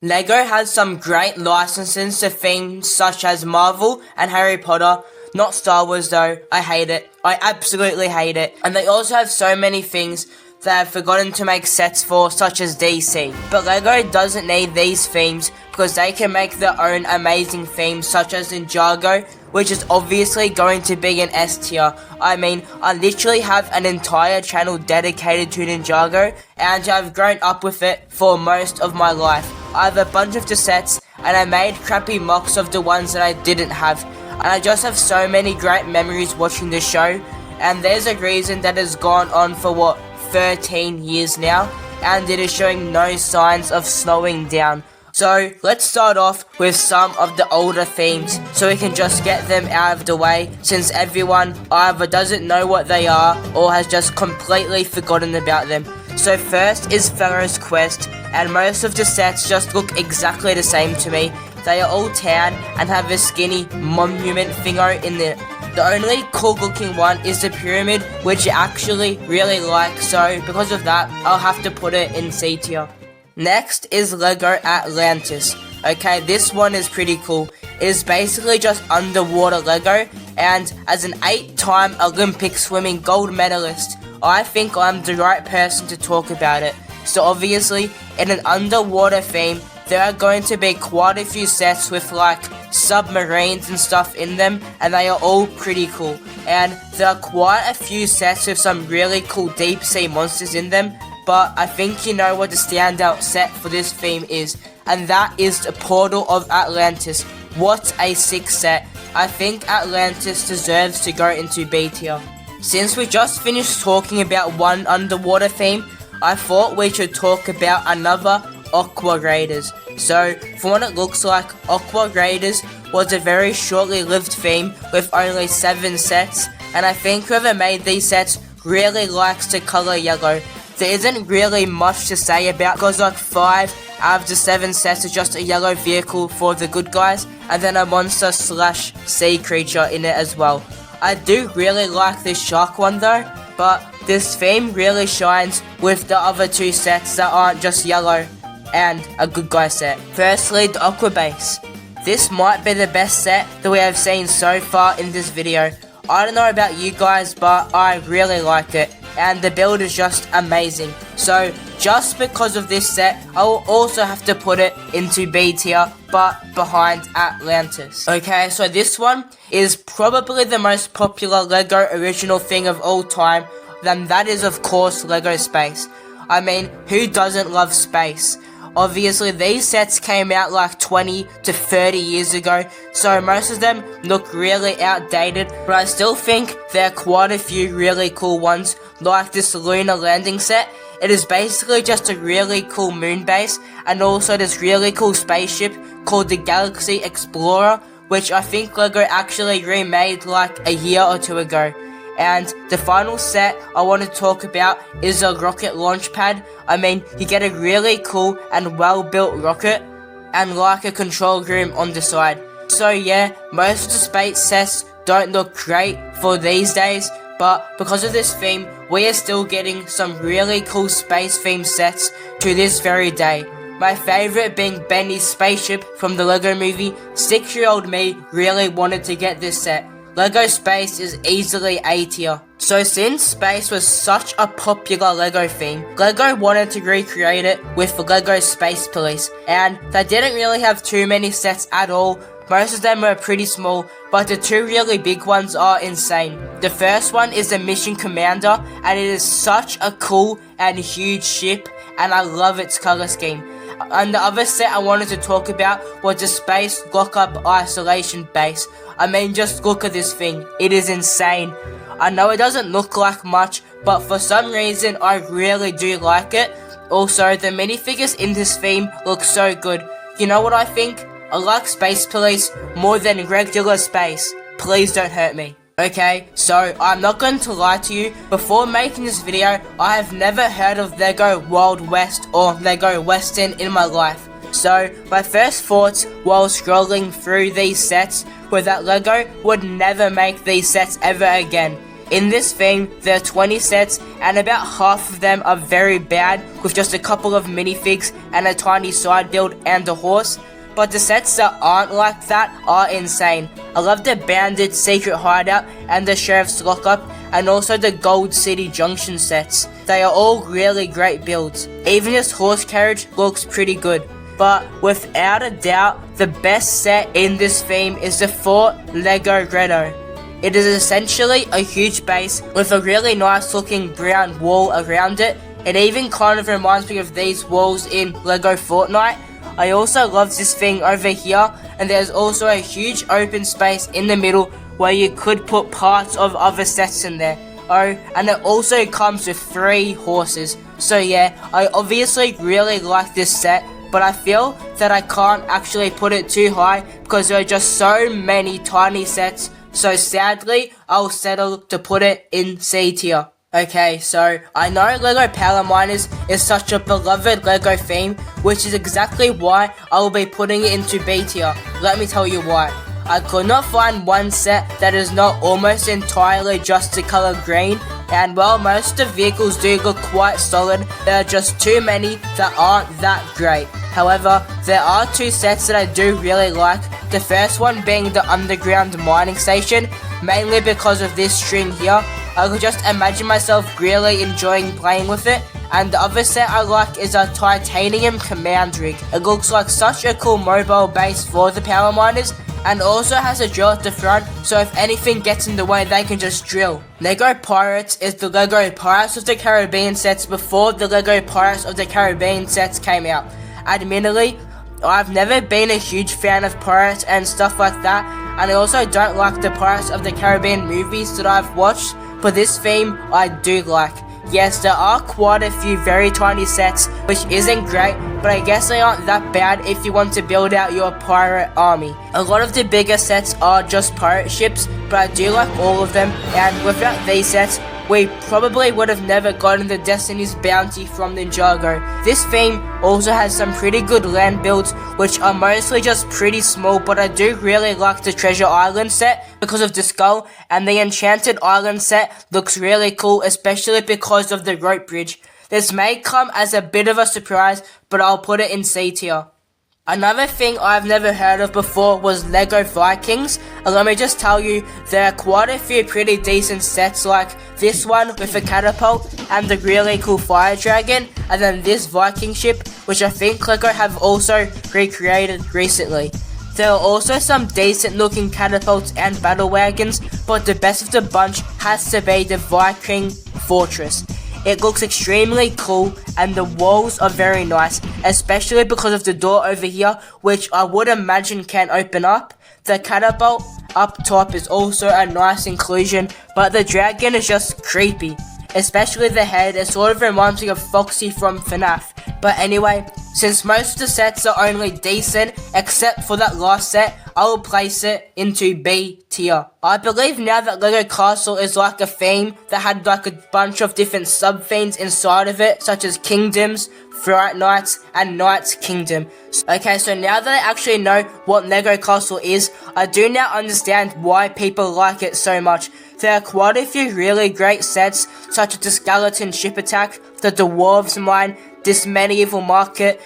LEGO has some great licenses to themes such as Marvel and Harry Potter. Not Star Wars though, I hate it. I absolutely hate it. And they also have so many things they have forgotten to make sets for, such as DC. But LEGO doesn't need these themes because they can make their own amazing themes such as Ninjago, which is obviously going to be an S tier. I mean, I literally have an entire channel dedicated to Ninjago and I've grown up with it for most of my life. I have a bunch of the sets and I made crappy mocks of the ones that I didn't have. And I just have so many great memories watching the show, and there's a reason that has gone on for 13 years now, and it is showing no signs of slowing down. So let's start off with some of the older themes so we can just get them out of the way, since everyone either doesn't know what they are or has just completely forgotten about them. So first is Pharaoh's Quest, and most of the sets just look exactly the same to me. They are all tan and have a skinny monument thingo in there. The only cool looking one is the pyramid, which I actually really like, so because of that, I'll have to put it in C tier. Next is LEGO Atlantis. Okay, this one is pretty cool. It is basically just underwater LEGO, and as an 8-time Olympic swimming gold medalist, I think I'm the right person to talk about it. So obviously, in an underwater theme, there are going to be quite a few sets with like submarines and stuff in them, and they are all pretty cool. And there are quite a few sets with some really cool deep sea monsters in them, but I think you know what the standout set for this theme is, and that is the Portal of Atlantis. What a sick set. I think Atlantis deserves to go into B tier. Since we just finished talking about one underwater theme, I thought we should talk about another, Aqua Raiders. So, from what it looks like, Aqua Raiders was a very shortly lived theme with only 7 sets, and I think whoever made these sets really likes the color yellow. There isn't really much to say about because like 5 out of the 7 sets are just a yellow vehicle for the good guys, and then a monster / sea creature in it as well. I do really like this shark one though, but this theme really shines with the other 2 sets that aren't just yellow and a good guy set. Firstly, the Aqua Base. This might be the best set that we have seen so far in this video. I don't know about you guys, but I really like it, and the build is just amazing. So just because of this set, I will also have to put it into B tier, but behind Atlantis. Okay, so this one is probably the most popular LEGO original thing of all time, and that is of course LEGO Space. I mean, who doesn't love space? Obviously, these sets came out like 20 to 30 years ago, so most of them look really outdated, but I still think there are quite a few really cool ones, like this lunar landing set. It is basically just a really cool moon base, and also this really cool spaceship called the Galaxy Explorer, which I think LEGO actually remade like a year or 2 ago. And the final set I want to talk about is a rocket launch pad. I mean, you get a really cool and well-built rocket and like a control room on the side. So yeah, most of the space sets don't look great for these days, but because of this theme, we are still getting some really cool space themed sets to this very day. My favourite being Benny's spaceship from the LEGO movie. 6-year-old me really wanted to get this set. LEGO Space is easily A tier. So since space was such a popular LEGO theme, LEGO wanted to recreate it with the LEGO Space Police, and they didn't really have too many sets at all. Most of them were pretty small, but the 2 really big ones are insane. The first one is the Mission Commander, and it is such a cool and huge ship, and I love its color scheme. And the other set I wanted to talk about was the Space Lockup Isolation Base. I mean, just look at this thing. It is insane. I know it doesn't look like much, but for some reason I really do like it. Also, the minifigures in this theme look so good. You know what I think? I like Space Police more than regular space. Please don't hurt me. Okay, so I'm not going to lie to you, before making this video, I have never heard of LEGO Wild West or LEGO Western in my life. So, my first thoughts while scrolling through these sets were that LEGO would never make these sets ever again. In this theme, there are 20 sets, and about half of them are very bad, with just a couple of minifigs and a tiny side build and a horse. But the sets that aren't like that are insane. I love the Bandit Secret Hideout and the Sheriff's Lockup, and also the Gold City Junction sets. They are all really great builds. Even this horse carriage looks pretty good. But without a doubt, the best set in this theme is the Fort Lego Grotto. It is essentially a huge base with a really nice looking brown wall around it. It even kind of reminds me of these walls in Lego Fortnite. I also love this thing over here, and there's also a huge open space in the middle where you could put parts of other sets in there. Oh, and it also comes with 3 horses. So yeah, I obviously really like this set, but I feel that I can't actually put it too high because there are just so many tiny sets. So sadly, I'll settle to put it in C tier. Okay, so I know Lego Power Miners is such a beloved Lego theme, which is exactly why I will be putting it into B tier. Let me tell you why. I could not find one set that is not almost entirely just the color green, and while most of the vehicles do look quite solid, there are just too many that aren't that great. However, there are 2 sets that I do really like, the first one being the underground mining station, mainly because of this string here. I could just imagine myself really enjoying playing with it. And the other set I like is a titanium command rig. It looks like such a cool mobile base for the power miners, and also has a drill at the front, so if anything gets in the way they can just drill. Lego Pirates is the Lego Pirates of the Caribbean sets before the Lego Pirates of the Caribbean sets came out. Admittedly, I've never been a huge fan of pirates and stuff like that, and I also don't like the Pirates of the Caribbean movies that I've watched, but this theme I do like. Yes, there are quite a few very tiny sets, which isn't great, but I guess they aren't that bad if you want to build out your pirate army. A lot of the bigger sets are just pirate ships, but I do like all of them, and without these sets, we probably would have never gotten the Destiny's Bounty from Ninjago. This theme also has some pretty good land builds, which are mostly just pretty small, but I do really like the Treasure Island set because of the skull, and the Enchanted Island set looks really cool, especially because of the rope bridge. This may come as a bit of a surprise, but I'll put it in C tier. Another thing I've never heard of before was Lego Vikings, and let me just tell you, there are quite a few pretty decent sets like this one with a catapult and the really cool fire dragon, and then this Viking ship, which I think Lego have also recreated recently. There are also some decent looking catapults and battle wagons, but the best of the bunch has to be the Viking Fortress. It looks extremely cool and the walls are very nice, especially because of the door over here, which I would imagine can open up. The catapult up top is also a nice inclusion, but the dragon is just creepy. Especially the head, it sort of reminds me of Foxy from FNAF. But anyway, since most of the sets are only decent, except for that last set, I will place it into B tier. I believe now that Lego Castle is like a theme that had like a bunch of different sub-themes inside of it, such as Kingdoms, Fright Nights, and Knights Kingdom. Okay, so now that I actually know what Lego Castle is, I do now understand why people like it so much. There are quite a few really great sets, such as the Skeleton Ship Attack, the Dwarves Mine, this Medieval Market,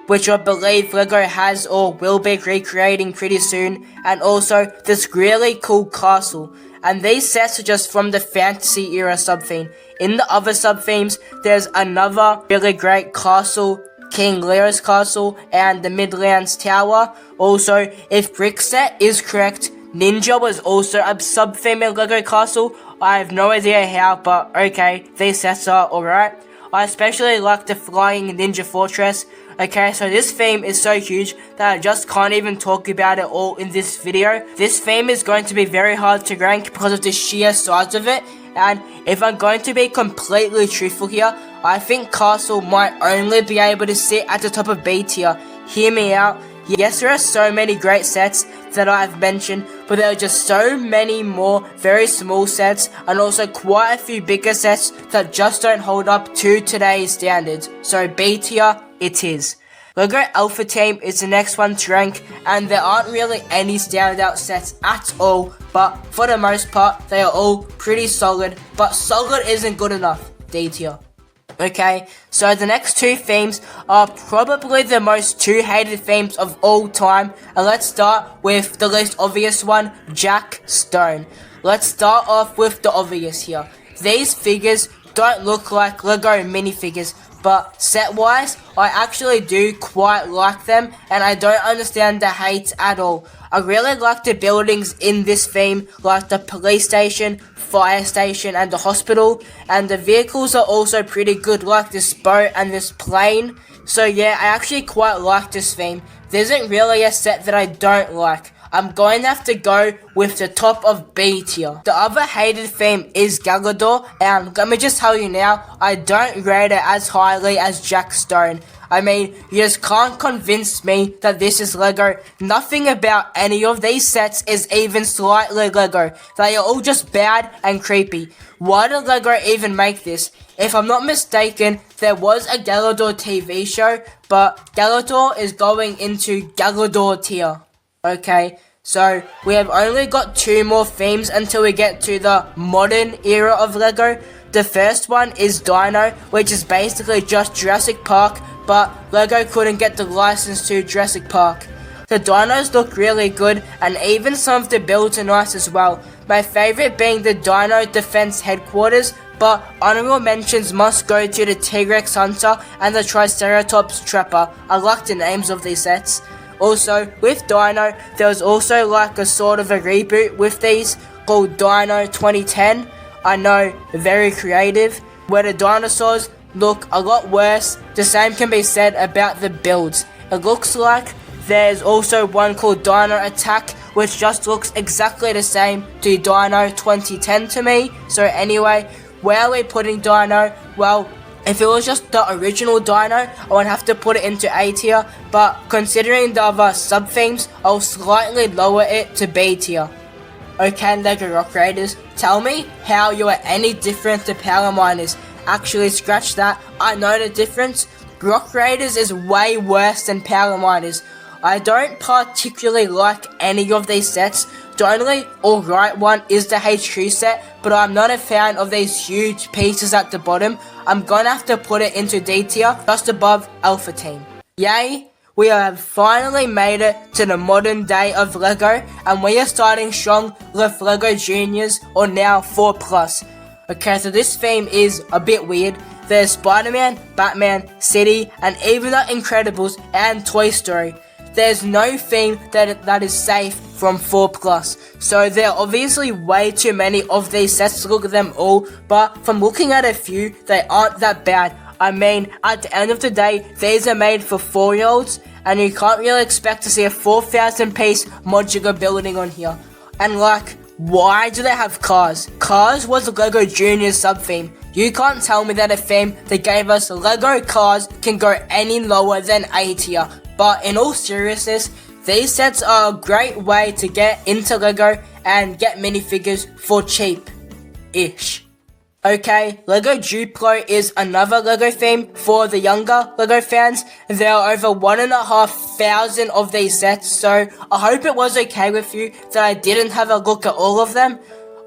which I believe Lego has or will be recreating pretty soon, and also this really cool castle. And these sets are just from the fantasy era sub-theme. In the other sub-themes, there's another really great castle, King Lear's Castle, and the Midlands Tower. Also, if Brickset is correct, Ninja was also a sub-theme in Lego Castle. I have no idea how, but okay, these sets are alright. I especially like the Flying Ninja Fortress. Okay, so this theme is so huge that I just can't even talk about it all in this video. This theme is going to be very hard to rank because of the sheer size of it. And if I'm going to be completely truthful here, I think Castle might only be able to sit at the top of B tier. Hear me out. Yes, there are so many great sets that I've mentioned, but there are just so many more very small sets and also quite a few bigger sets that just don't hold up to today's standards. So B tier it is. LEGO Alpha Team is the next one to rank, and there aren't really any standout sets at all, but for the most part, they are all pretty solid, but solid isn't good enough. D tier. Okay, so the next two themes are probably the most two hated themes of all time, and let's start with the least obvious one, Jack Stone. Let's start off with the obvious here. These figures don't look like LEGO minifigures, but set-wise, I actually do quite like them, and I don't understand the hate at all. I really like the buildings in this theme, like the police station, fire station, and the hospital, and the vehicles are also pretty good, like this boat and this plane. So yeah, I actually quite like this theme. There isn't really a set that I don't like. I'm going to have to go with the top of B tier. The other hated theme is Galador, and let me just tell you now, I don't rate it as highly as Jack Stone. I mean, you just can't convince me that this is LEGO. Nothing about any of these sets is even slightly LEGO. They are all just bad and creepy. Why did LEGO even make this? If I'm not mistaken, there was a Galador TV show, but Galador is going into Galador tier. Okay, so we have only got two more themes until we get to the modern era of LEGO. The first one is Dino, which is basically just Jurassic Park, but LEGO couldn't get the license to Jurassic Park. The dinos look really good, and even some of the builds are nice as well. My favourite being the Dino Defense Headquarters, but honorable mentions must go to the T-Rex Hunter and the Triceratops Trapper. I like the names of these sets. Also, with Dino, there was also like a sort of a reboot with these called Dino 2010. I know, very creative, where the dinosaurs look a lot worse. The same can be said about the builds. It looks like there's also one called Dino Attack, which just looks exactly the same to Dino 2010 to me. So anyway, where are we putting Dino? Well, if it was just the original Dino, I would have to put it into A tier, but considering the other sub-themes, I'll slightly lower it to B tier. Okay, LEGO Rock Raiders, tell me how you are any different to Power Miners. Actually, scratch that, I know the difference. Rock Raiders is way worse than Power Miners. I don't particularly like any of these sets. The only alright one is the HQ set, but I'm not a fan of these huge pieces at the bottom. I'm gonna have to put it into D tier, just above Alpha Team. Yay! We have finally made it to the modern day of LEGO, and we are starting strong with LEGO Juniors, or now 4+. Okay, so this theme is a bit weird. There's Spider-Man, Batman, City, and even the Incredibles and Toy Story. There's no theme that is safe from 4+. So there are obviously way too many of these sets to look at them all, but from looking at a few, they aren't that bad. I mean, at the end of the day, these are made for 4-year-olds, and you can't really expect to see a 4,000 piece modular building on here. And like, why do they have Cars? Cars was a LEGO Junior sub-theme. You can't tell me that a theme that gave us LEGO Cars can go any lower than A tier. But in all seriousness, these sets are a great way to get into LEGO and get minifigures for cheap-ish. Okay, LEGO Duplo is another LEGO theme for the younger LEGO fans. There are over 1,500 of these sets, so I hope it was okay with you that I didn't have a look at all of them.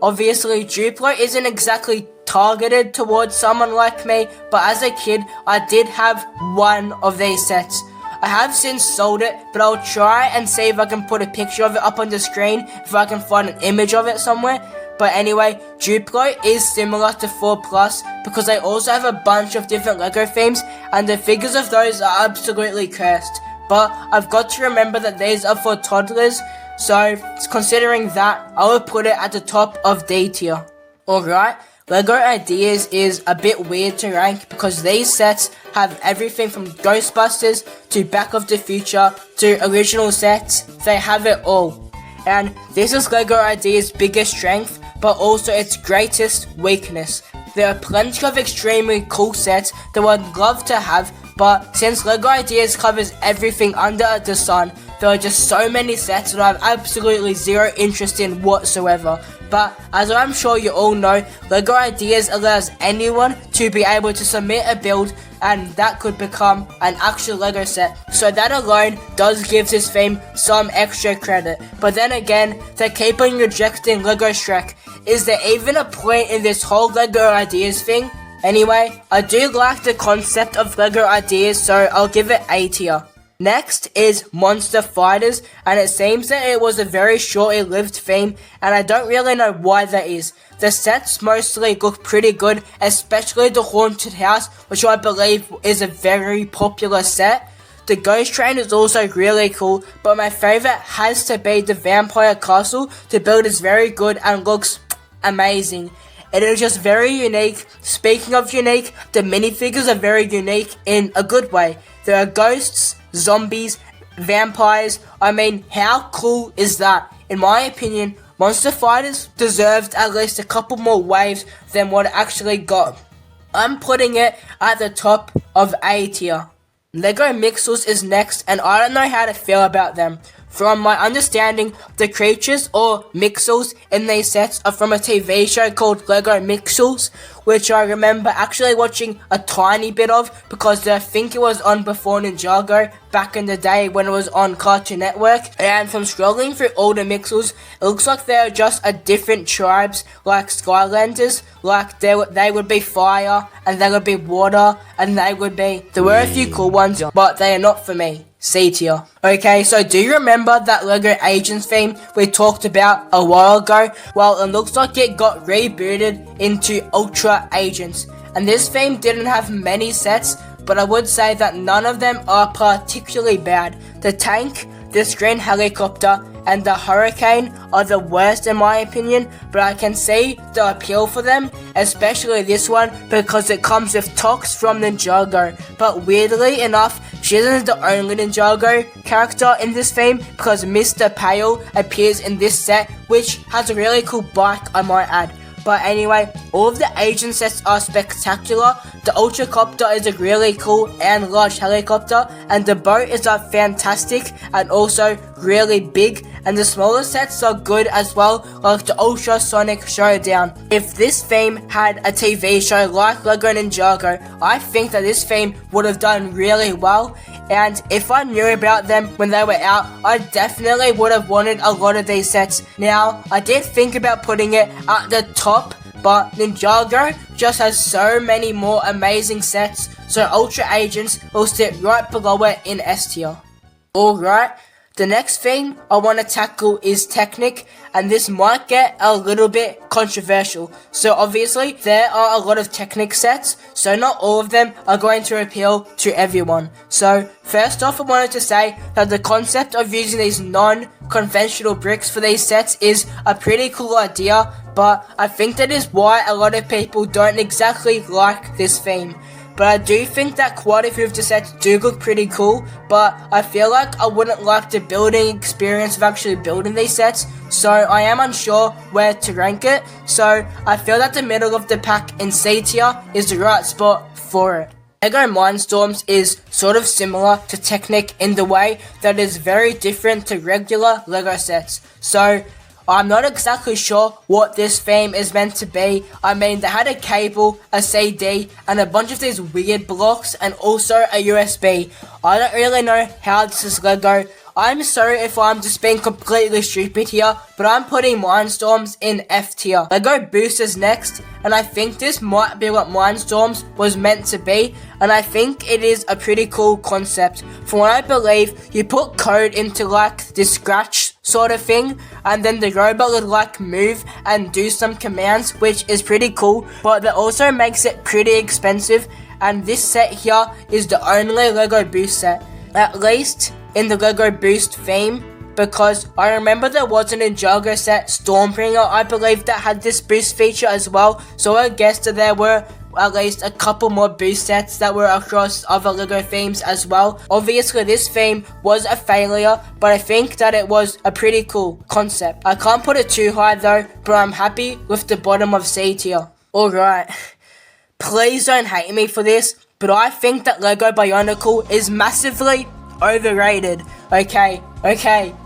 Obviously, Duplo isn't exactly targeted towards someone like me, but as a kid, I did have one of these sets. I have since sold it, but I'll try and see if I can put a picture of it up on the screen, if I can find an image of it somewhere. But anyway, Duplo is similar to 4+, because they also have a bunch of different LEGO themes, and the figures of those are absolutely cursed. But I've got to remember that these are for toddlers, so considering that, I will put it at the top of D tier. Alright, LEGO Ideas is a bit weird to rank because these sets have everything from Ghostbusters to Back of the Future to original sets. They have it all. And this is LEGO Ideas' biggest strength, but also its greatest weakness. There are plenty of extremely cool sets that I'd love to have, but since LEGO Ideas covers everything under the sun, there are just so many sets that I have absolutely zero interest in whatsoever. But as I'm sure you all know, LEGO Ideas allows anyone to be able to submit a build, and that could become an actual LEGO set. So that alone does give this theme some extra credit. But then again, they keep on rejecting LEGO Shrek. Is there even a point in this whole LEGO Ideas thing? Anyway, I do like the concept of LEGO Ideas, so I'll give it A tier. Next is Monster Fighters, and it seems that it was a very shortly lived theme, and I don't really know why that is. The sets mostly look pretty good, especially the Haunted House, which I believe is a very popular set. The Ghost Train is also really cool, but my favourite has to be the Vampire Castle. The build is very good and looks amazing. It is just very unique. Speaking of unique, the minifigures are very unique in a good way. There are ghosts, zombies, vampires. I mean, how cool is that? In my opinion, Monster Fighters deserved at least a couple more waves than what it actually got. I'm putting it at the top of A tier. LEGO Mixels is next, and I don't know how to feel about them. From my understanding, the creatures or Mixels in these sets are from a TV show called LEGO Mixels, which I remember actually watching a tiny bit of because I think it was on before Ninjago back in the day when it was on Cartoon Network. And from scrolling through all the Mixels, it looks like they're just a different tribes like Skylanders. Like they would be fire, and they would be water, and there were a few cool ones, but they are not for me. C tier. Okay, so do you remember that LEGO Agents theme we talked about a while ago? Well, it looks like it got rebooted into Ultra Agents. And this theme didn't have many sets, but I would say that none of them are particularly bad. The tank, the green helicopter, and the hurricane are the worst in my opinion, but I can see the appeal for them, especially this one because it comes with Tox from Ninjago. But weirdly enough, she isn't the only Ninjago character in this theme because Mr. Pale appears in this set, which has a really cool bike, I might add. But anyway, all of the agent sets are spectacular. The Ultracopter is a really cool and large helicopter, and the boat is fantastic and also really big, and the smaller sets are good as well, like the Ultrasonic Showdown. If this theme had a TV show like LEGO Ninjago, I think that this theme would have done really well, and if I knew about them when they were out, I definitely would have wanted a lot of these sets. Now, I did think about putting it at the top, but Ninjago just has so many more amazing sets, so Ultra Agents will sit right below it in S tier. Alright, the next thing I want to tackle is Technic, and this might get a little bit controversial. So obviously there are a lot of Technic sets, so not all of them are going to appeal to everyone. So first off, I wanted to say that the concept of using these non-conventional bricks for these sets is a pretty cool idea, but I think that is why a lot of people don't exactly like this theme. But I do think that quite a few of the sets do look pretty cool, but I feel like I wouldn't like the building experience of actually building these sets, so I am unsure where to rank it. So I feel that the middle of the pack in C tier is the right spot for it. LEGO Mindstorms is sort of similar to Technic in the way that it is very different to regular LEGO sets. So I'm not exactly sure what this theme is meant to be. I mean, they had a cable, a CD, and a bunch of these weird blocks, and also a USB. I don't really know how this is LEGO. I'm sorry if I'm just being completely stupid here, but I'm putting Mindstorms in F tier. LEGO Boosters next, and I think this might be what Mindstorms was meant to be, and I think it is a pretty cool concept. From what I believe, you put code into like this scratch sort of thing, and then the robot would like move and do some commands, which is pretty cool, but that also makes it pretty expensive, and this set here is the only LEGO Boost set, at least in the LEGO Boost theme, because I remember there was a Ninjago set, Stormbringer, I believe, that had this boost feature as well, so I guess that there were at least a couple more boost sets that were across other LEGO themes as well. Obviously this theme was a failure, but I think that it was a pretty cool concept. I can't put it too high though, but I'm happy with the bottom of C tier. Alright, please don't hate me for this, but I think that LEGO Bionicle is massively overrated. Okay,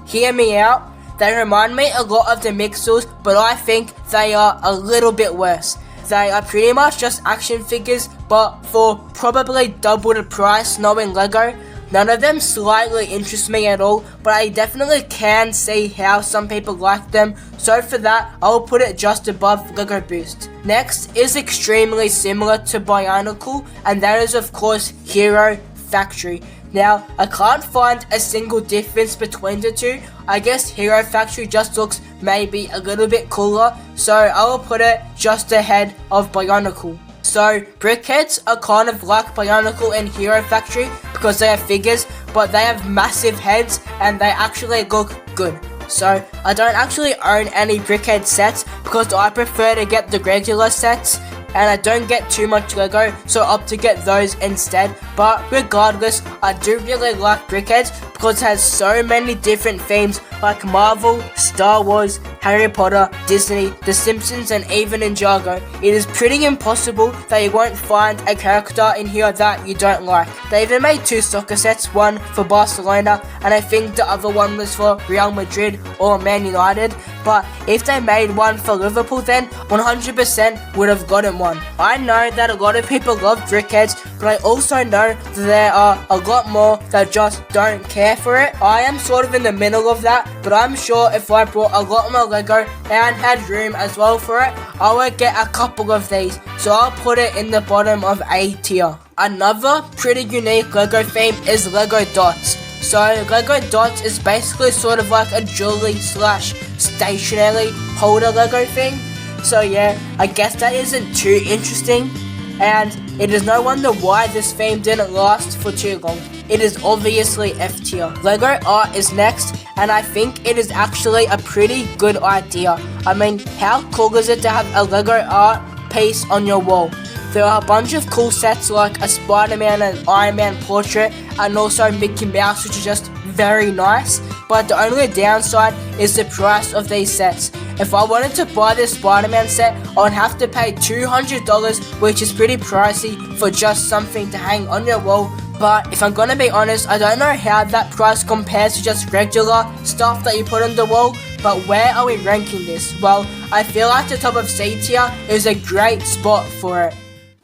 hear me out. They remind me a lot of the Mixels, but I think they are a little bit worse. They are pretty much just action figures, but for probably double the price knowing LEGO. None of them slightly interest me at all, but I definitely can see how some people like them, so for that, I'll put it just above LEGO Boost. Next is extremely similar to Bionicle, and that is of course Hero Factory. Now, I can't find a single difference between the two. I guess Hero Factory just looks maybe a little bit cooler, so I will put it just ahead of Bionicle. So, Brickheads are kind of like Bionicle and Hero Factory because they are figures, but they have massive heads and they actually look good. So, I don't actually own any Brickhead sets because I prefer to get the regular sets, and I don't get too much LEGO, so I opt to get those instead. But regardless, I do really like Brickheads because it has so many different themes like Marvel, Star Wars, Harry Potter, Disney, The Simpsons, and even Ninjago. It is pretty impossible that you won't find a character in here that you don't like. They even made 2 soccer sets, one for Barcelona, and I think the other one was for Real Madrid or Man United. But if they made one for Liverpool, then 100% would have gotten one. I know that a lot of people love Brickheads, but I also know that there are a lot more that just don't care for it. I am sort of in the middle of that, but I'm sure if I brought a lot more LEGO and had room as well for it, I would get a couple of these, so I'll put it in the bottom of A tier. Another pretty unique LEGO theme is LEGO Dots. So LEGO Dots is basically sort of like a jewelry slash stationary holder LEGO thing. So yeah, I guess that isn't too interesting, and it is no wonder why this theme didn't last for too long. It is obviously F tier. LEGO Art is next, and I think it is actually a pretty good idea. I mean, how cool is it to have a LEGO Art piece on your wall? There are a bunch of cool sets like a Spider-Man and Iron Man portrait, and also Mickey Mouse, which is just very nice, but the only downside is the price of these sets. If I wanted to buy this Spider-Man set, I would have to pay $200, which is pretty pricey for just something to hang on your wall. But if I'm gonna be honest, I don't know how that price compares to just regular stuff that you put on the wall. But where are we ranking this? Well, I feel like the top of C tier is a great spot for it.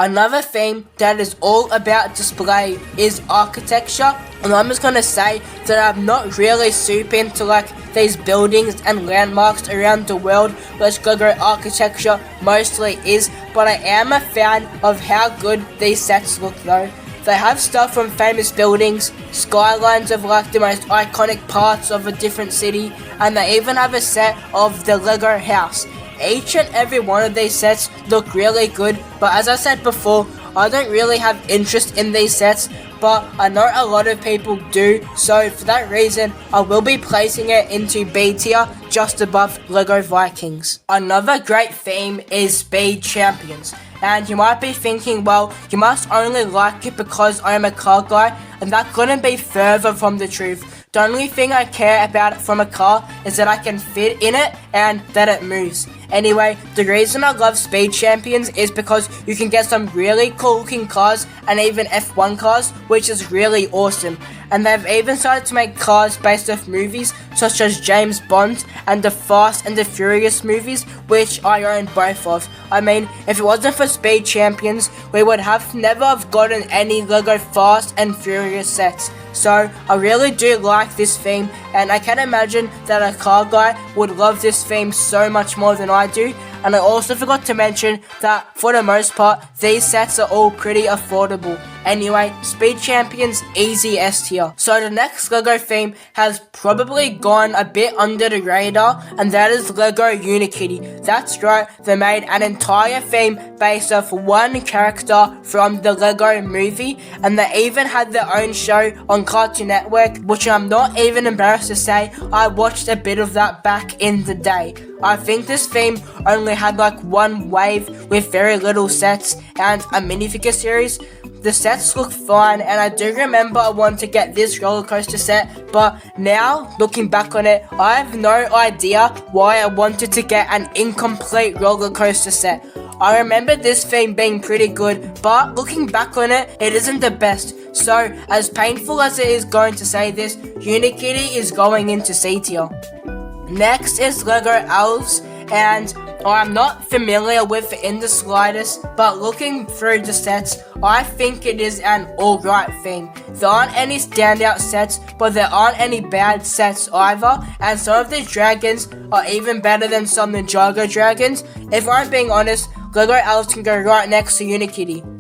Another theme that is all about display is architecture, and I'm just gonna say that I'm not really super into like these buildings and landmarks around the world, which LEGO architecture mostly is, but I am a fan of how good these sets look though. They have stuff from famous buildings, skylines of like the most iconic parts of a different city, and they even have a set of the LEGO house. Each and every one of these sets look really good, but as I said before, I don't really have interest in these sets, but I know a lot of people do, so for that reason, I will be placing it into B tier, just above LEGO Vikings. Another great theme is Speed Champions, and you might be thinking, well, you must only like it because I am a car guy, and that couldn't be further from the truth. The only thing I care about from a car is that I can fit in it and that it moves. Anyway, the reason I love Speed Champions is because you can get some really cool looking cars and even F1 cars, which is really awesome. And they've even started to make cars based off movies such as James Bond and the Fast and the Furious movies, which I own both of. I mean, if it wasn't for Speed Champions, we would have never have gotten any LEGO Fast and Furious sets. So I really do like this theme, and I can imagine that a car guy would love this theme so much more than I do. And I also forgot to mention that for the most part, these sets are all pretty affordable. Anyway, Speed Champions, easy S tier. So the next LEGO theme has probably gone a bit under the radar, and that is LEGO Unikitty. That's right, they made an entire theme based off one character from the LEGO movie, and they even had their own show on Cartoon Network, which I'm not even embarrassed to say, I watched a bit of that back in the day. I think this theme only had like one wave with very little sets and a minifigure series. The sets look fine, and I do remember I wanted to get this roller coaster set, but now, looking back on it, I have no idea why I wanted to get an incomplete roller coaster set. I remember this theme being pretty good, but looking back on it, it isn't the best. So, as painful as it is going to say this, Unikitty is going into C tier. Next is LEGO Elves, and I'm not familiar with it in the slightest, but looking through the sets, I think it is an alright theme. There aren't any standout sets, but there aren't any bad sets either, and some of the dragons are even better than some Ninjago dragons. If I'm being honest, LEGO Elves can go right next to Unikitty.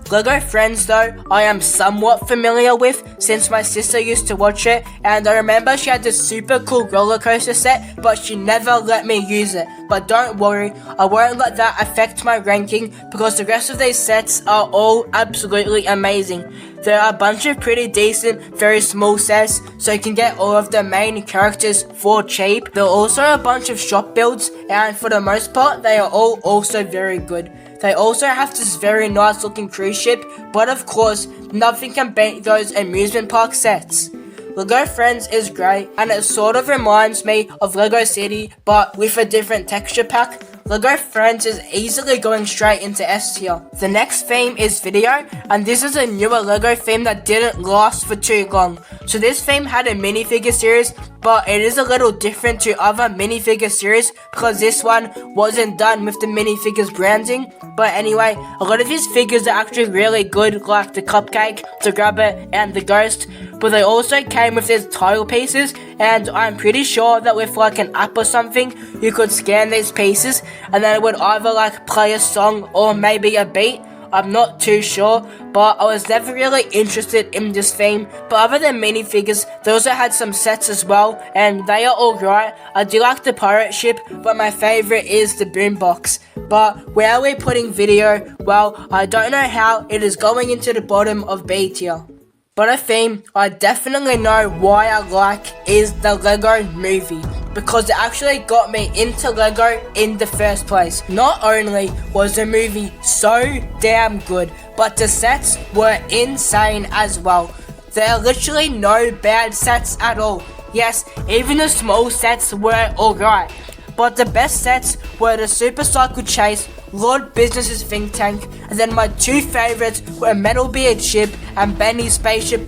LEGO Friends though, I am somewhat familiar with since my sister used to watch it, and I remember she had this super cool roller coaster set, but she never let me use it. But don't worry, I won't let that affect my ranking because the rest of these sets are all absolutely amazing. There are a bunch of pretty decent, very small sets, so you can get all of the main characters for cheap. There are also a bunch of shop builds, and for the most part, they are all also very good. They also have this very nice looking cruise ship, but of course, nothing can beat those amusement park sets. LEGO Friends is great, and it sort of reminds me of LEGO City, but with a different texture pack. LEGO Friends is easily going straight into S tier. The next theme is Video, and this is a newer LEGO theme that didn't last for too long. So this theme had a minifigure series, but it is a little different to other minifigure series because this one wasn't done with the minifigures branding. But anyway, a lot of his figures are actually really good, like the Cupcake, the Rabbit, and the Ghost. But they also came with these tile pieces, and I'm pretty sure that with like an app or something, you could scan these pieces, and then it would either like play a song or maybe a beat. I'm not too sure, but I was never really interested in this theme. But other than minifigures, they also had some sets as well, and they are alright. I do like the pirate ship, but my favourite is the boombox. But where are we putting Video? Well, I don't know how it is going into the bottom of B tier. But a theme I definitely know why I like is the LEGO Movie, because it actually got me into LEGO in the first place. Not only was the movie so damn good, but the sets were insane as well. There are literally no bad sets at all. Yes, even the small sets were alright, but the best sets were the Super Cycle Chase, Lord Business's Think Tank, and then my two favourites were Metalbeard Ship and Benny's Spaceship,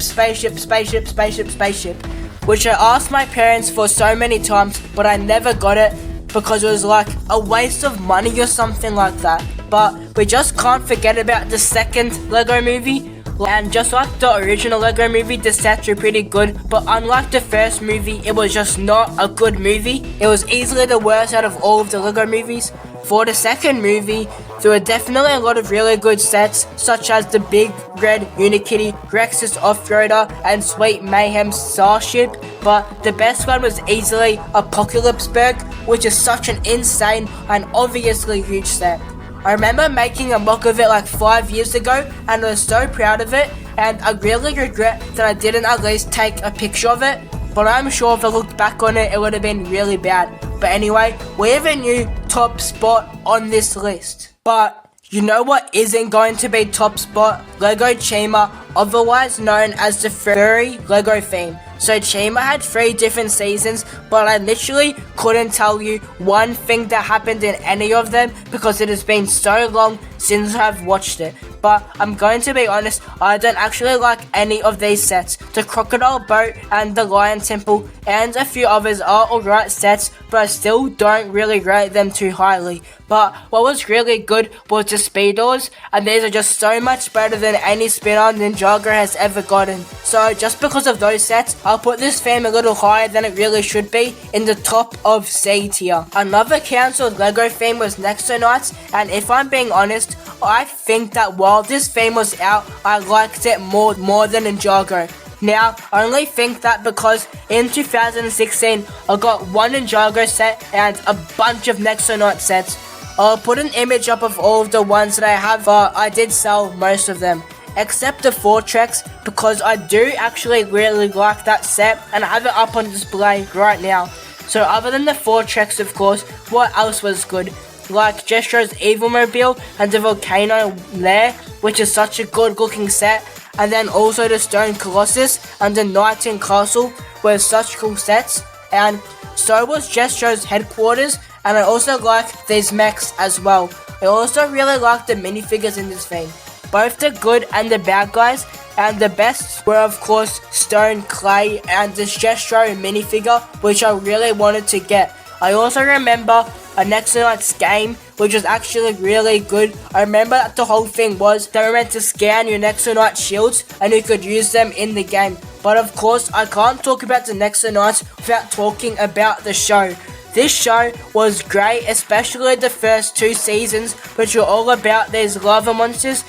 which I asked my parents for so many times, but I never got it because it was like a waste of money or something like that. But we just can't forget about the second LEGO Movie. And just like the original LEGO Movie, the sets were pretty good, but unlike the first movie, it was just not a good movie. It was easily the worst out of all of the LEGO movies. For the second movie, there were definitely a lot of really good sets, such as the Big Red Unikitty, Rex's Off-Roader, and Sweet Mayhem's Starship, but the best one was easily Apocalypseburg, which is such an insane and obviously huge set. I remember making a mock of it like 5 years ago, and I was so proud of it, and I really regret that I didn't at least take a picture of it, but I'm sure if I looked back on it, it would have been really bad. But anyway, we have a new top spot on this list. But you know what isn't going to be top spot? LEGO Chima, otherwise known as the furry LEGO theme. So Chima had 3 different seasons, but I literally couldn't tell you one thing that happened in any of them because it has been so long since I've watched it. But I'm going to be honest, I don't actually like any of these sets. The Crocodile Boat and the Lion Temple and a few others are alright sets, but I still don't really rate them too highly. But what was really good was the Speedos, and these are just so much better than any spin-on Ninjago has ever gotten. So just because of those sets, I'll put this theme a little higher than it really should be, in the top of C tier. Another cancelled LEGO theme was Nexo Knights, and if I'm being honest, I think that while this theme was out, I liked it more than Ninjago. Now, I only think that because in 2016, I got one Ninjago set and a bunch of Nexo Knight sets. I'll put an image up of all of the ones that I have, but I did sell most of them. Except the Fortrex, because I do actually really like that set, and I have it up on display right now. So other than the Fortrex, of course, what else was good? Like Jestro's Evilmobile and the Volcano Lair, which is such a good looking set, and then also the Stone Colossus and the Knighton Castle were such cool sets, and so was Jestro's Headquarters, and I also like these mechs as well. I also really like the minifigures in this theme, both the good and the bad guys, and the best were of course Stone, Clay, and this Jestro minifigure, which I really wanted to get. I also remember a Nexonauts game, which was actually really good. I remember that the whole thing was they were meant to scan your Nexonaut shields and you could use them in the game. But of course, I can't talk about the Nexonauts without talking about the show. This show was great, especially the first 2 seasons, which were all about these lava monsters.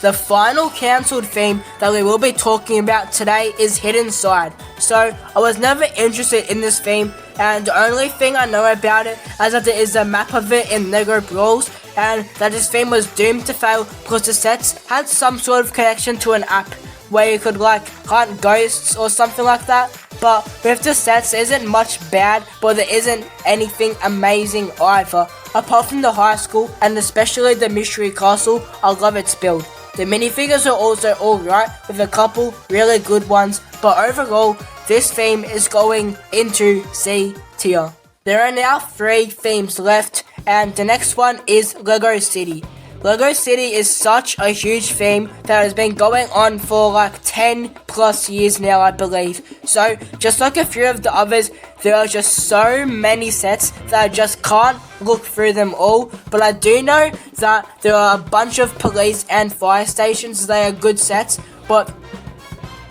The final cancelled theme that we will be talking about today is Hidden Side. So, I was never interested in this theme, and the only thing I know about it is that there is a map of it in LEGO Brawls, and that this theme was doomed to fail because the sets had some sort of connection to an app where you could like hunt ghosts or something like that. But with the sets, there isn't much bad, but there isn't anything amazing either. Apart from the high school, and especially the Mystery Castle, I love its build. The minifigures are also alright, with a couple really good ones, but overall, this theme is going into C tier. There are now 3 themes left, and the next one is LEGO City. LEGO City is such a huge theme that has been going on for like 10 plus years now, I believe. So, just like a few of the others, there are just so many sets that I just can't look through them all. But I do know that there are a bunch of police and fire stations. They are good sets,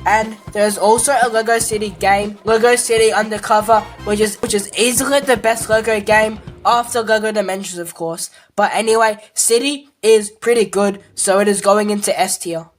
and there's also a LEGO City game, LEGO City Undercover, which is easily the best LEGO game after LEGO Dimensions, of course. But anyway, City is pretty good, so it is going into S tier.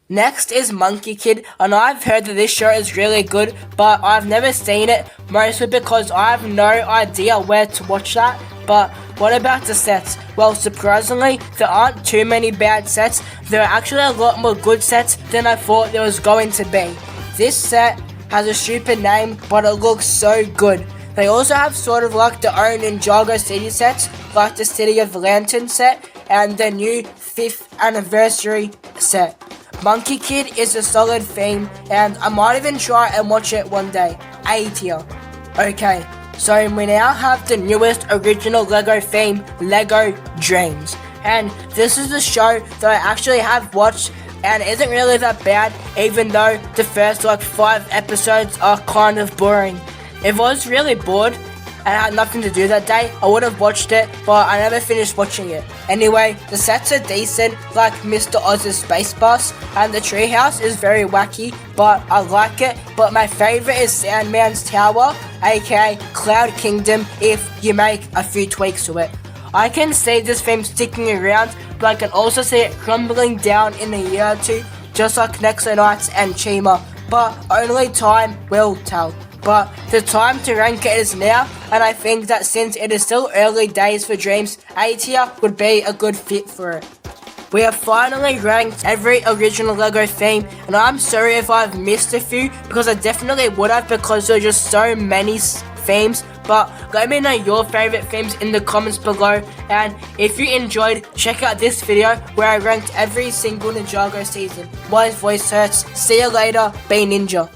Next is Monkey Kid, and I've heard that this show is really good, but I've never seen it, mostly because I have no idea where to watch that. But what about the sets? Well, surprisingly, there aren't too many bad sets. There are actually a lot more good sets than I thought there was going to be. This set has a stupid name, but it looks so good. They also have sort of like their own Ninjago City sets, like the City of Lantern set, and the new 5th anniversary set. Monkey Kid is a solid theme, and I might even try and watch it one day. A tier. Okay, so we now have the newest original LEGO theme, LEGO Dreams. And this is a show that I actually have watched, and it isn't really that bad, even though the first like 5 episodes are kind of boring. If I was really bored and I had nothing to do that day, I would have watched it, but I never finished watching it. Anyway, the sets are decent, like Mr. Oz's Space Bus, and the treehouse is very wacky, but I like it. But my favourite is Sandman's Tower, aka Cloud Kingdom, if you make a few tweaks to it. I can see this theme sticking around, but I can also see it crumbling down in a year or 2, just like Nexonauts and Chima, but only time will tell. But the time to rank it is now, and I think that since it is still early days for Dreams, A tier would be a good fit for it. We have finally ranked every original LEGO theme, and I'm sorry if I've missed a few, because I definitely would have, because there are just so many themes. But let me know your favourite themes in the comments below, and if you enjoyed, check out this video where I ranked every single Ninjago season. My voice hurts. See you later, be Ninja.